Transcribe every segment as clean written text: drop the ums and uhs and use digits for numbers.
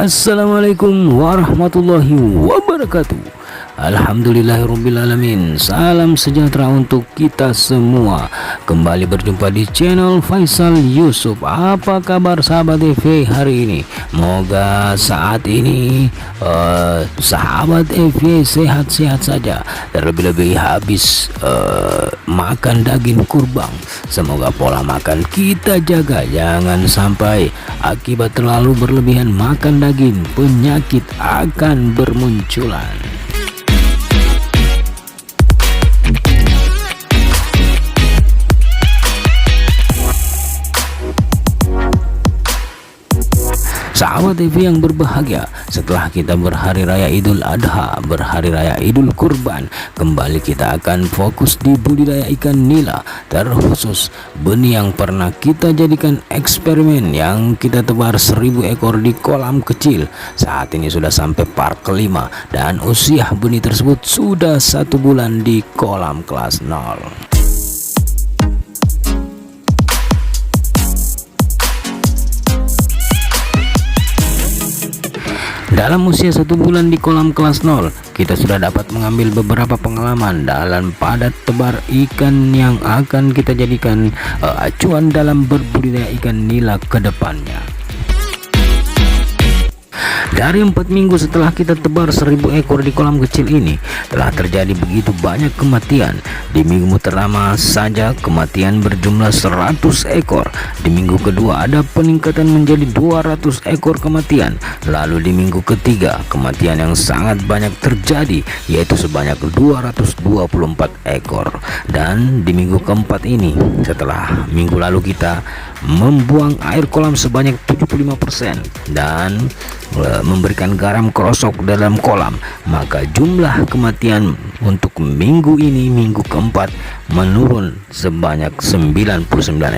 Assalamualaikum warahmatullahi wabarakatuh. Alhamdulillahirrabbilalamin. Salam sejahtera untuk kita semua. Kembali berjumpa di channel Faisal Yusuf. Apa kabar sahabat FY hari ini? Moga saat ini sahabat FY sehat-sehat saja. Terlebih-lebih habis makan daging kurban. Semoga pola makan kita jaga, jangan sampai akibat terlalu berlebihan makan daging penyakit akan bermunculan. Sahabat TV yang berbahagia, setelah kita berhari raya Idul Adha, berhari raya Idul Kurban, kembali kita akan fokus di budidaya ikan nila, terkhusus benih yang pernah kita jadikan eksperimen yang kita tebar 1000 ekor di kolam kecil. Saat ini sudah sampai part kelima dan usia benih tersebut sudah 1 bulan di kolam kelas 0. Dalam usia 1 bulan di kolam kelas 0, kita sudah dapat mengambil beberapa pengalaman dalam padat tebar ikan yang akan kita jadikan acuan dalam berbudidaya ikan nila ke depannya. Dari 4 minggu setelah kita tebar 1000 ekor di kolam kecil ini, telah terjadi begitu banyak kematian. Di minggu pertama saja kematian berjumlah 100 ekor. Di minggu kedua ada peningkatan menjadi 200 ekor kematian. Lalu di minggu ketiga kematian yang sangat banyak terjadi, yaitu sebanyak 224 ekor. Dan di minggu keempat ini, setelah minggu lalu kita membuang air kolam sebanyak 75% dan memberikan garam krosok dalam kolam, maka jumlah kematian untuk minggu ini, minggu keempat, menurun sebanyak 99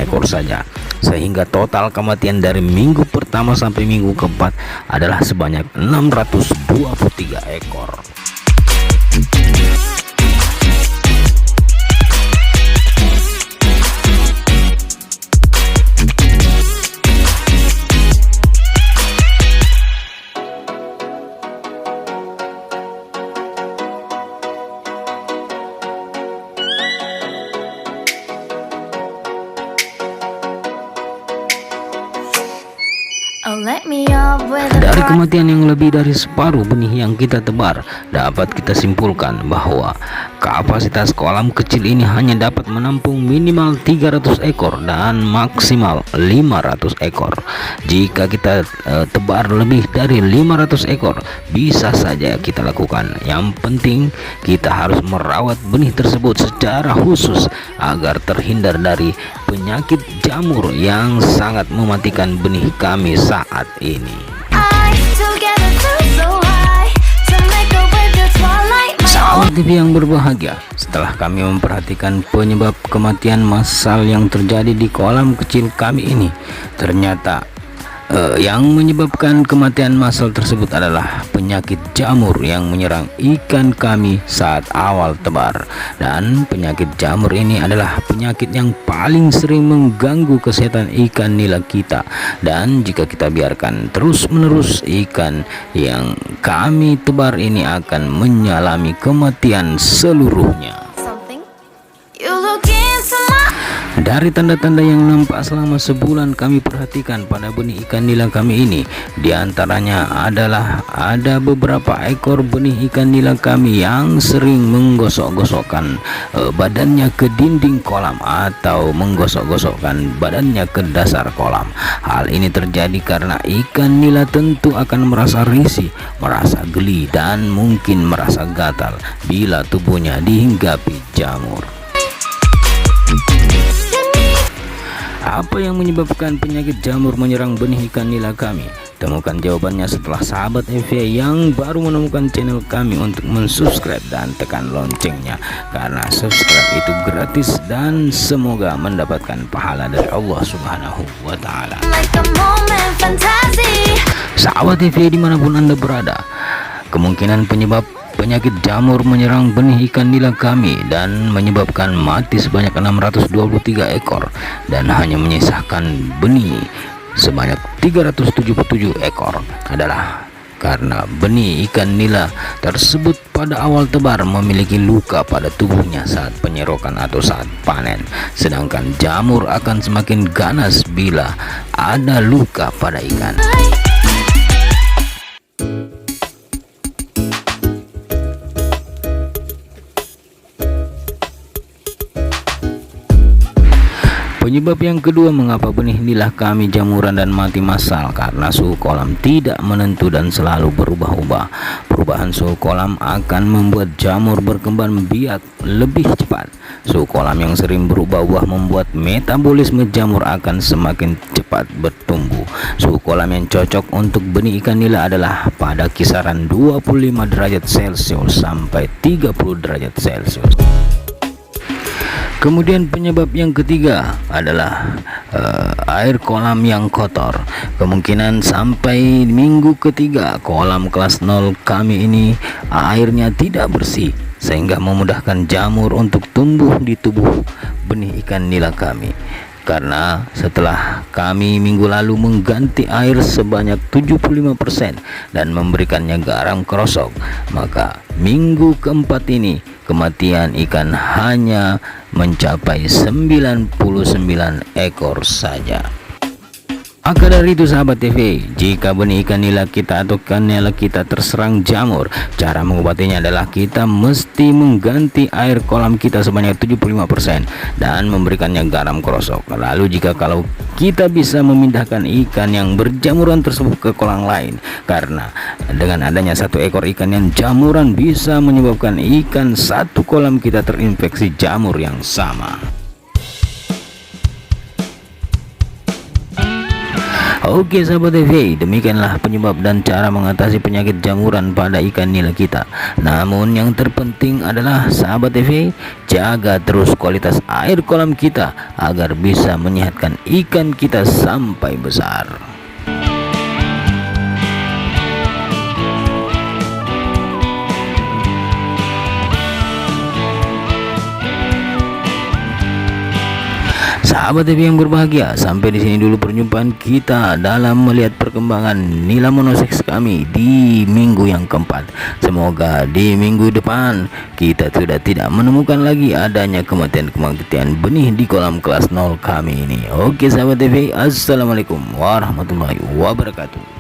ekor saja, sehingga total kematian dari minggu pertama sampai minggu keempat adalah sebanyak 623 ekor. Dari kematian yang lebih dari separuh benih yang kita tebar, dapat kita simpulkan bahwa kapasitas kolam kecil ini hanya dapat menampung minimal 300 ekor dan maksimal 500 ekor. Jika kita tebar lebih dari 500 ekor, bisa saja kita lakukan. Yang penting kita harus merawat benih tersebut secara khusus agar terhindar dari penyakit jamur yang sangat mematikan benih kami saat ini. Sahabat TV yang berbahagia, setelah kami memperhatikan penyebab kematian massal yang terjadi di kolam kecil kami ini, ternyata yang menyebabkan kematian massal tersebut adalah penyakit jamur yang menyerang ikan kami saat awal tebar. Dan penyakit jamur ini adalah penyakit yang paling sering mengganggu kesehatan ikan nila kita. Dan jika kita biarkan terus-menerus, ikan yang kami tebar ini akan mengalami kematian seluruhnya. Dari tanda-tanda yang nampak selama sebulan kami perhatikan pada benih ikan nila kami ini, diantaranya adalah ada beberapa ekor benih ikan nila kami yang sering menggosok-gosokkan badannya ke dinding kolam atau menggosok-gosokkan badannya ke dasar kolam. Hal ini terjadi karena ikan nila tentu akan merasa risih, merasa geli, dan mungkin merasa gatal bila tubuhnya dihinggapi jamur. Apa yang menyebabkan penyakit jamur menyerang benih ikan nila kami? Temukan jawabannya setelah sahabat FY yang baru menemukan channel kami untuk mensubscribe dan tekan loncengnya, karena subscribe itu gratis dan semoga mendapatkan pahala dari Allah Subhanahu wa Ta'ala. Sahabat FY dimanapun Anda berada, kemungkinan penyebab penyakit jamur menyerang benih ikan nila kami dan menyebabkan mati sebanyak 623 ekor dan hanya menyisakan benih sebanyak 377 ekor adalah karena benih ikan nila tersebut pada awal tebar memiliki luka pada tubuhnya saat penyerokan atau saat panen, sedangkan jamur akan semakin ganas bila ada luka pada ikan. Penyebab yang kedua mengapa benih nila kami jamuran dan mati massal, karena suhu kolam tidak menentu dan selalu berubah-ubah. Perubahan suhu kolam akan membuat jamur berkembang biak lebih cepat. Suhu kolam yang sering berubah-ubah membuat metabolisme jamur akan semakin cepat bertumbuh. Suhu kolam yang cocok untuk benih ikan nila adalah pada kisaran 25 derajat Celcius sampai 30 derajat Celcius. Kemudian penyebab yang ketiga adalah air kolam yang kotor. Kemungkinan sampai minggu ketiga kolam kelas 0 kami ini airnya tidak bersih, sehingga memudahkan jamur untuk tumbuh di tubuh benih ikan nila kami. Karena setelah kami minggu lalu mengganti air sebanyak 75% dan memberikannya garam krosok, maka minggu keempat ini kematian ikan hanya mencapai 99 ekor saja. Maka dari itu sahabat TV, jika benih ikan nila kita atau ikan nila kita terserang jamur, cara mengobatinya adalah kita mesti mengganti air kolam kita sebanyak 75% dan memberikannya garam krosok. Lalu kalau kita bisa memindahkan ikan yang berjamuran tersebut ke kolam lain, karena dengan adanya satu ekor ikan yang jamuran bisa menyebabkan ikan satu kolam kita terinfeksi jamur yang sama. Oke sahabat TV, demikianlah penyebab dan cara mengatasi penyakit jamuran pada ikan nila kita. Namun yang terpenting adalah sahabat TV, jaga terus kualitas air kolam kita agar bisa menyehatkan ikan kita sampai besar. Sahabat TV yang berbahagia, sampai di sini dulu perjumpaan kita dalam melihat perkembangan nila monosex kami di minggu yang keempat. Semoga di minggu depan kita sudah tidak menemukan lagi adanya kematian-kematian benih di kolam kelas 0 kami ini. Oke sahabat TV, assalamualaikum warahmatullahi wabarakatuh.